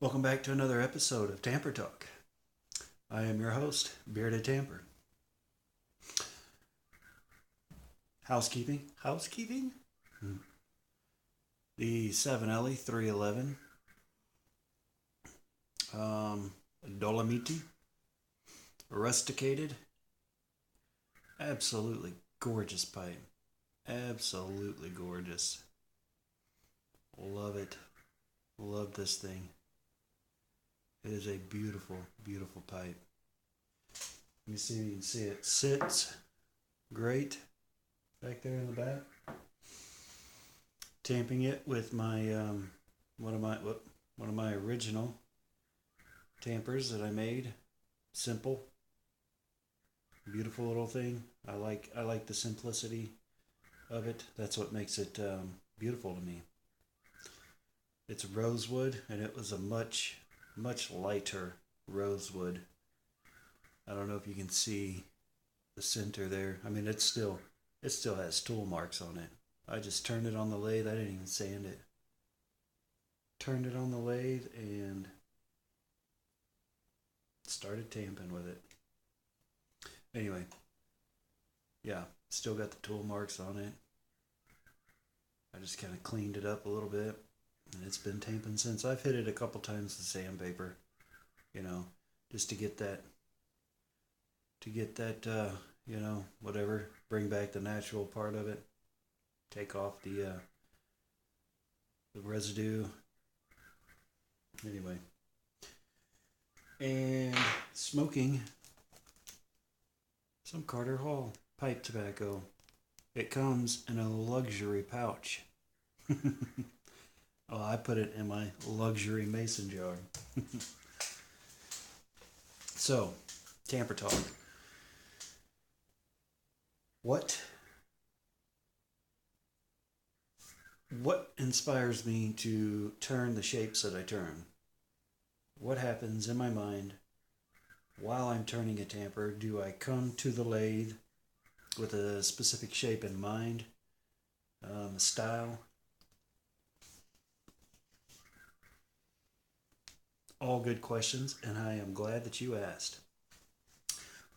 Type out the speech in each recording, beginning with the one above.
Welcome back to another episode of Tamper Talk. I am your host, Bearded Tamper. Housekeeping? The 7Ellie 311, Dolomiti, rusticated, absolutely gorgeous pipe. Absolutely gorgeous. Love it. Love this thing. It is a beautiful, beautiful pipe. Let me see if you can see it. Sits great back there in the back. Tamping it with my one of my original tampers that I made. Simple, beautiful little thing. I like the simplicity of it. That's what makes it beautiful to me. It's rosewood, and it was a much lighter rosewood. I don't know if you can see the center there. I mean, it still has tool marks on it. I just turned it on the lathe. I didn't even sand it. Turned it on the lathe and started tamping with it. Anyway, yeah, still got the tool marks on it. I just kind of cleaned it up a little bit, and it's been tamping since. I've hit it a couple times with sandpaper, you know, just to get that, whatever, bring back the natural part of it, take off the residue. Anyway, and smoking some Carter Hall pipe tobacco. It comes in a luxury pouch. Oh, I put it in my luxury mason jar. So, tamper talk. What what inspires me to turn the shapes that I turn? What happens in my mind while I'm turning a tamper? Do I come to the lathe with a specific shape in mind, a style? All good questions, and I am glad that you asked.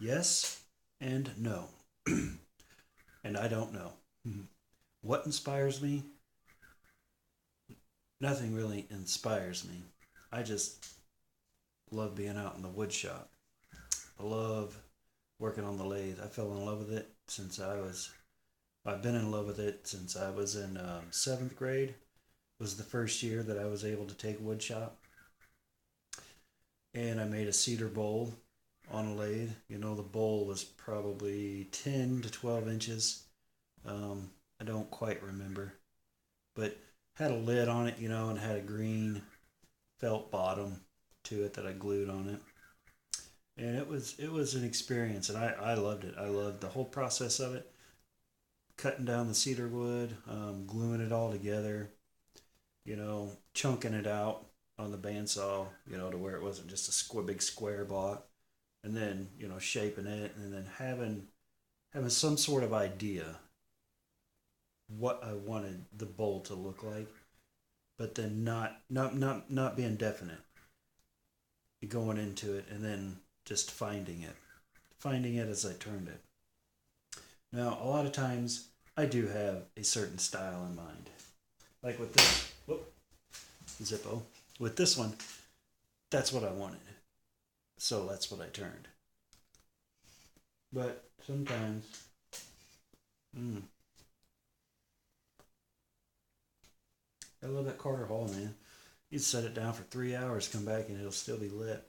Yes and no. And I don't know. What inspires me? Nothing really inspires me. I just love being out in the wood shop. I love working on the lathe. I fell in love with it since I've been in love with it since I was in seventh grade. It was the first year that I was able to take wood shop. And I made a cedar bowl on a lathe. The bowl was probably 10 to 12 inches. I don't quite remember. But had a lid on it, and had a green felt bottom to it that I glued on it. And it was an experience, and I loved it. I loved the whole process of it, cutting down the cedar wood, gluing it all together, chunking it out on the bandsaw, to where it wasn't just a big square block, and then shaping it, and then having some sort of idea what I wanted the bowl to look like, but then not being definite, going into it, and then just finding it as I turned it. Now, a lot of times I do have a certain style in mind, like with this. Whoop, Zippo. With this one, that's what I wanted, so that's what I turned. But sometimes, mm, I love that Carter Hall, man. You'd set it down for 3 hours, come back, and it'll still be lit.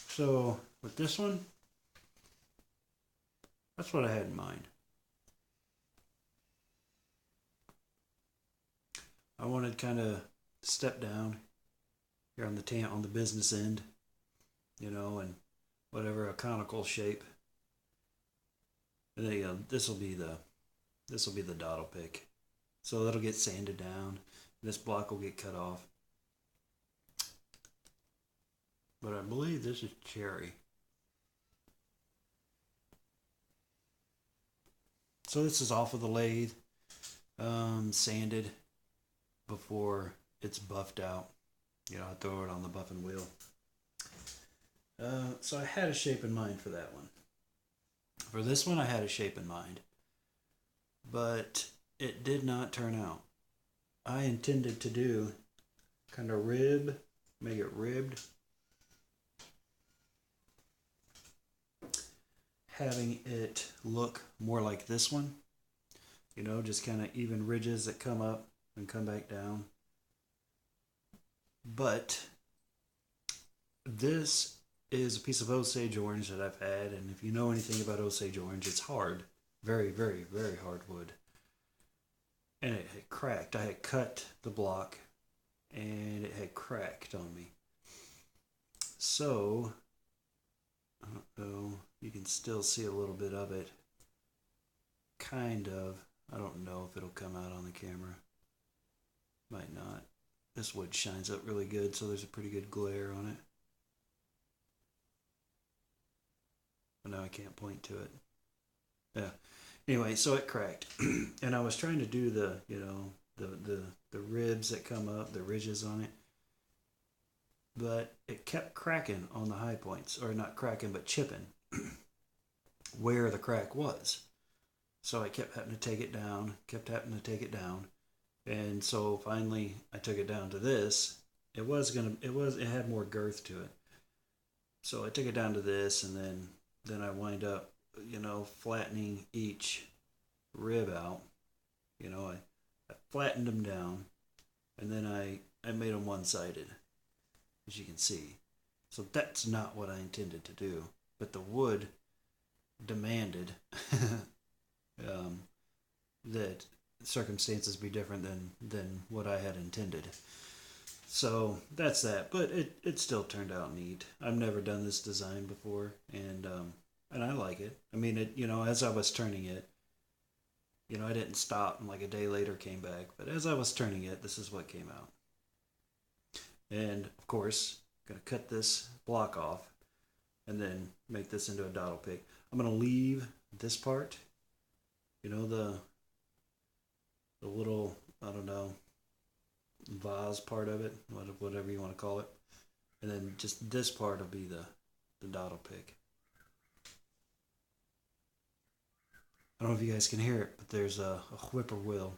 So with this one, that's what I had in mind. I wanted kind of step down here on the business end, and whatever a conical shape. And then, this will be the dottle pick, so that'll get sanded down. This block will get cut off. But I believe this is cherry. So this is off of the lathe, sanded before it's buffed out. You know, I throw it on the buffing wheel. So I had a shape in mind for that one. For this one, I had a shape in mind, but it did not turn out. I intended to do kind of rib, make it ribbed, having it look more like this one. You know, just kind of even ridges that come up and come back down. But this is a piece of Osage orange that I've had, and if you know anything about Osage orange, it's hard, very, very, very hard wood. And it had cracked. I had cut the block, and it had cracked on me. So, I don't know, you can still see a little bit of it. Kind of. I don't know if it'll come out on the camera. Might not. This wood shines up really good, so there's a pretty good glare on it. But now I can't point to it. Yeah. Anyway, so it cracked, and I was trying to do the, you know, the ribs that come up, the ridges on it, but it kept cracking on the high points, or not cracking, but chipping where the crack was. So I kept having to take it down, kept having to take it down, and so finally I took it down to this. It had more girth to it. So I took it down to this, and then I wind up, you know, flattening each rib out. You know, I flattened them down, and then I made them one-sided, as you can see. So that's not what I intended to do, but the wood demanded that circumstances be different than what I had intended. So that's that, but it still turned out neat. I've never done this design before, and I like it. I mean, it, you know, as I was turning it, you know, I didn't stop and like a day later came back, but as I was turning it, this is what came out. And of course, I'm gonna cut this block off and then make this into a dottle pick. I'm gonna leave this part, you know, the little, I don't know, vase part of it, whatever you want to call it, and then just this part will be the dottle pick. I don't know if you guys can hear it, but there's a whippoorwilling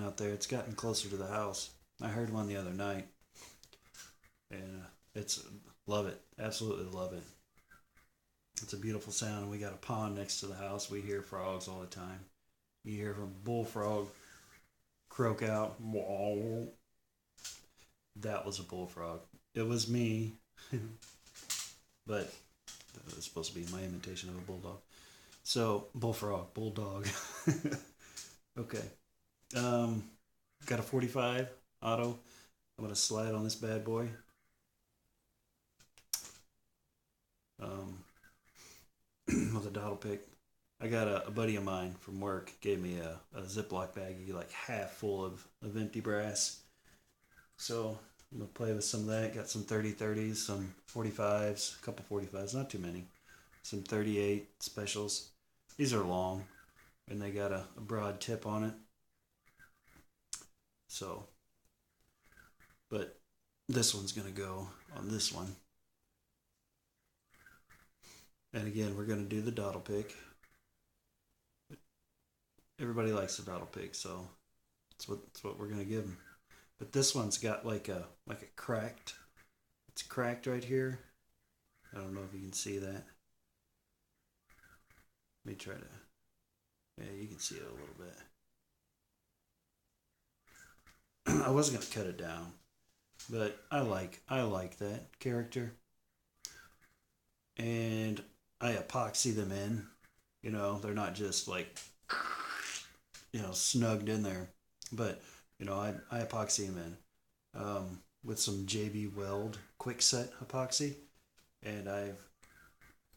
out there. It's gotten closer to the house. I heard one the other night, and it's love it, absolutely love it. It's a beautiful sound, and we got a pond next to the house. We hear frogs all the time. You hear a bullfrog croak out. That was a bullfrog. It was me, but it was supposed to be my imitation of a bulldog. So bullfrog, bulldog. Okay. Got a 45 auto. I'm gonna slide on this bad boy. With a dottle pick. I got a buddy of mine from work gave me a Ziploc baggie like half full of empty brass. So I'm gonna play with some of that. Got some 30-30s, some 45s, a couple 45s, not too many. Some 38 specials. These are long, and they got a broad tip on it. So, but this one's gonna go on this one. And again, we're gonna do the dottle pick. Everybody likes the dottle pick, so that's what we're gonna give them. But this one's got like a cracked. It's cracked right here. I don't know if you can see that. Let me try to. Yeah, you can see it a little bit. I was gonna cut it down, but I like that character, and I epoxy them in. You know, they're not just like, you know, snugged in there, but you know, I epoxy them in with some JB Weld quick set epoxy, and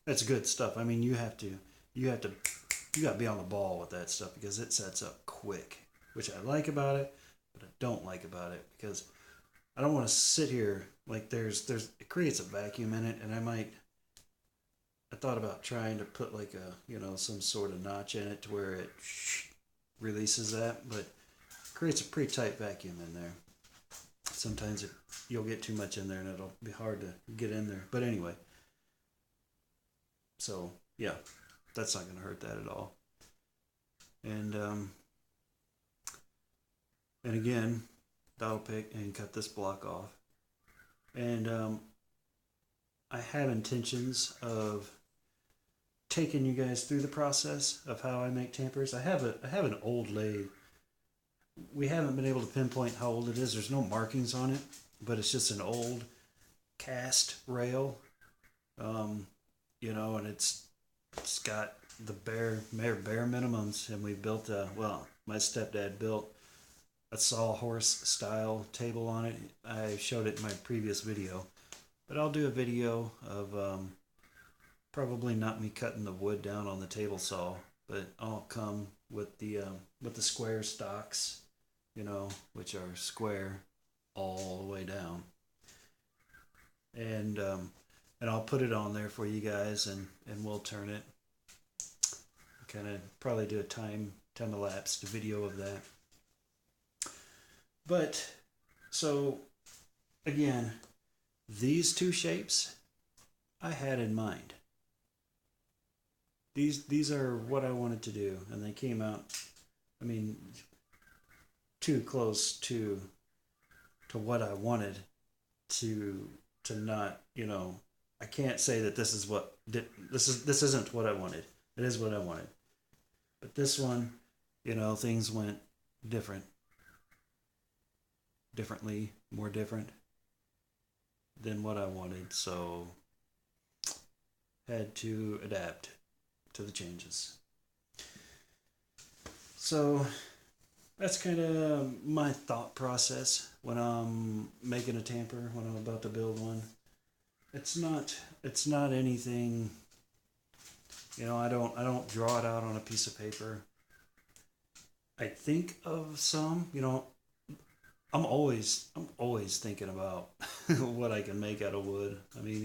that's good stuff. I mean, you got to be on the ball with that stuff because it sets up quick, which I like about it, but I don't like about it because I don't want to sit here like it creates a vacuum in it, and I thought about trying to put like a, you know, some sort of notch in it to where it releases that, but creates a pretty tight vacuum in there. Sometimes you'll get too much in there and it'll be hard to get in there. But anyway, so yeah, that's not going to hurt that at all. And again, that'll pick and cut this block off. And I have intentions of taking you guys through the process of how I make tampers. I have an old lathe. We haven't been able to pinpoint how old it is. There's no markings on it, but it's just an old cast rail. You know, and it's got the bare minimums, and we built my stepdad built a sawhorse style table on it. I showed it in my previous video, but I'll do a video of probably not me cutting the wood down on the table saw, but I'll come with the square stocks, you know, which are square all the way down, and I'll put it on there for you guys, and we'll turn it. Kind of probably do a time elapsed video of that. But so again, these two shapes I had in mind. These are what I wanted to do, and they came out, I mean, too close to what I wanted to not, you know, I can't say that this isn't what I wanted. It is what I wanted. But this one, you know, things went differently, more different than what I wanted, so had to adapt to the changes. So that's kind of my thought process when I'm making a tamper, when I'm about to build one. It's not anything, you know, I don't draw it out on a piece of paper. I think of some, you know, I'm always thinking about what I can make out of wood. I mean,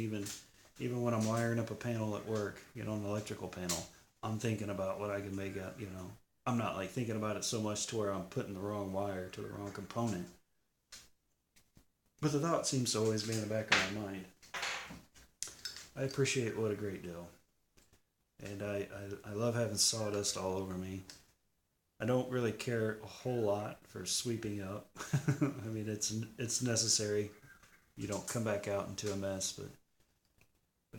even when I'm wiring up a panel at work, you know, an electrical panel, I'm thinking about what I can make out, you know. I'm not like thinking about it so much to where I'm putting the wrong wire to the wrong component. But the thought seems to always be in the back of my mind. I appreciate wood a great deal. And I love having sawdust all over me. I don't really care a whole lot for sweeping up. I mean, it's necessary. You don't come back out into a mess, but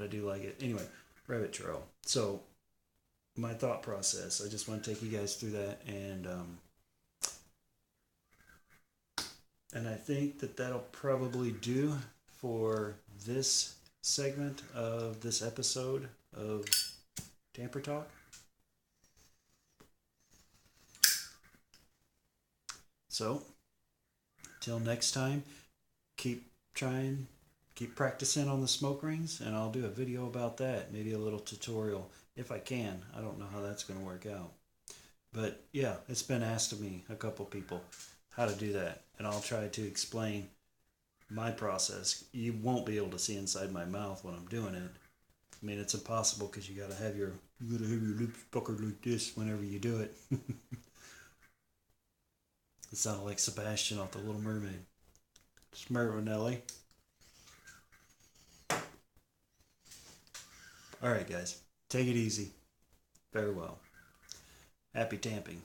I do like it. Anyway, rabbit trail. So my thought process, I just want to take you guys through that, and I think that'll probably do for this segment of this episode of Tamper Talk. So, till next time, keep practicing on the smoke rings, and I'll do a video about that, maybe a little tutorial, if I can. I don't know how that's going to work out. But yeah, it's been asked of me, a couple people, how to do that, and I'll try to explain my process. You won't be able to see inside my mouth when I'm doing it. I mean, it's impossible because you gotta have your lips puckered like this whenever you do it. It sounded like Sebastian off The Little Mermaid. Smervinelli. Alright, guys. Take it easy. Farewell. Happy tamping.